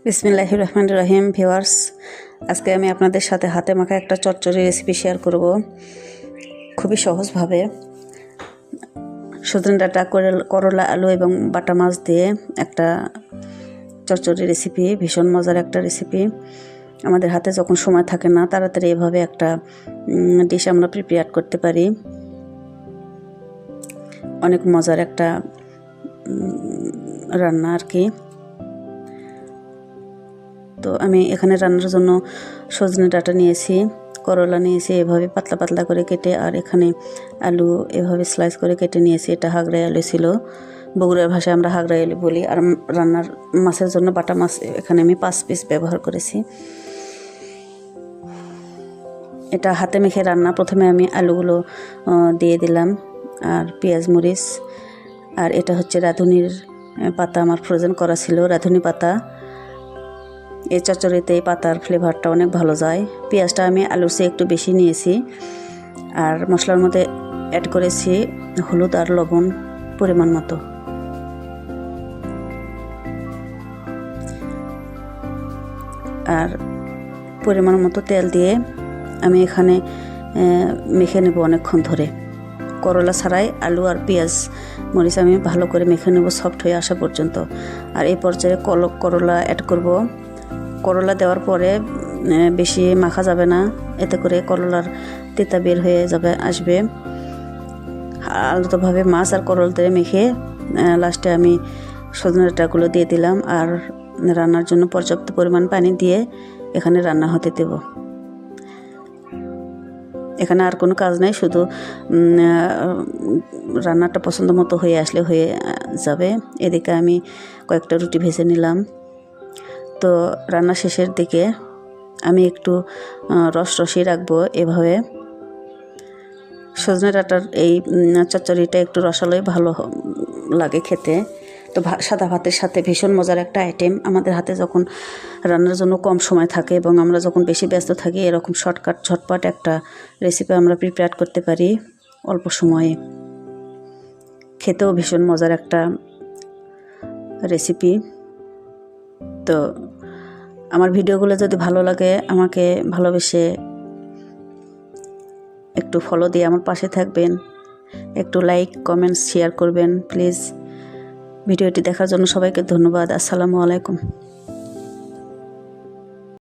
বিসমিল্লাহির রহমানির রহিম। ভিউয়ার্স, আজকে আমি আপনাদের সাথে হাতে মাখা একটা চচ্চড়ি রেসিপি শেয়ার করব খুবই সহজভাবে। সজনে ডাঁটা, করলা, আলু এবং বাটা মাছ দিয়ে একটা চচ্চড়ি রেসিপি, ভীষণ মজার একটা রেসিপি। আমাদের হাতে যখন সময় থাকে না, তাড়াতাড়ি এভাবে একটা ডিশ আমরা প্রিপেয়ার করতে পারি। অনেক মজার একটা রান্না আর কি। তো আমি এখানে রান্নার জন্য সজনে ডাঁটা নিয়েছি, করলা নিয়েছি এভাবে পাতলা পাতলা করে কেটে, আর এখানে আলু এভাবে স্লাইস করে কেটে নিয়েছি। এটা হাগড়াই আলু ছিল, বগুড়ার ভাষায় আমরা হাগড়াই আলু বলি। আর রান্নার মাছের জন্য বাটা মাছ এখানে আমি 5 পিস ব্যবহার করেছি। এটা হাতে মেখে রান্না। প্রথমে আমি আলুগুলো দিয়ে দিলাম, আর পেঁয়াজ মরিচ, আর এটা হচ্ছে রাঁধুনির পাতা, আমার ফ্রোজেন করা ছিল রাঁধুনি পাতা। এই চচ্চড়িতে এই পাতার ফ্লেভারটা অনেক ভালো যায়। পেঁয়াজটা আমি আলুর চেয়ে একটু বেশি নিয়েছি। আর মশলার মধ্যে অ্যাড করেছি হলুদ আর লবণ পরিমাণ মতো। আর পরিমাণ মতো তেল দিয়ে আমি এখানে মেখে নেব অনেকক্ষণ ধরে। করলা ছাড়াই আলু আর পেঁয়াজ মরিচ আমি ভালো করে মেখে নেব সফট হয়ে আসা পর্যন্ত। আর এই পর্যায়ে করলা অ্যাড করব। করলা দেওয়ার পরে বেশি মাখা যাবে না, এতে করে করলার তেতা বের হয়ে আসবে। আলাদাভাবে মাছ আর করলা দিয়ে মেখে লাস্টে আমি সজনে ডাঁটাগুলো দিয়ে দিলাম, আর রান্নার জন্য পর্যাপ্ত পরিমাণ পানি দিয়ে এখানে রান্না হতে দেব। এখানে আর কোনো কাজ নেই, শুধু রান্নাটা পছন্দ মতো হয়ে আসলে হয়ে যাবে। এদিকে আমি কয়েকটা রুটি ভেজে নিলাম। তো রান্না শেষের দিকে আমি একটু রসরসি রাখবো এভাবে। সজনে ডাঁটার এই চচ্চড়িটা একটু রসালোই ভালো লাগে খেতে। তো সাদা ভাতের সাথে ভীষণ মজার একটা আইটেম। আমাদের হাতে যখন রান্নার জন্য কম সময় থাকে এবং আমরা যখন বেশি ব্যস্ত থাকি, এরকম শর্টকাট ঝটপট একটা রেসিপি আমরা প্রিপেয়ার করতে পারি অল্প সময়ে। খেতেও ভীষণ মজার একটা রেসিপি। তো আমার ভিডিওগুলো যদি ভালো লাগে, আমাকে ভালোবেসে একটু ফলো দিয়ে আমার পাশে থাকবেন, একটু লাইক কমেন্টস শেয়ার করবেন প্লিজ। ভিডিওটি দেখার জন্য সবাইকে ধন্যবাদ। আসসালামু আলাইকুম।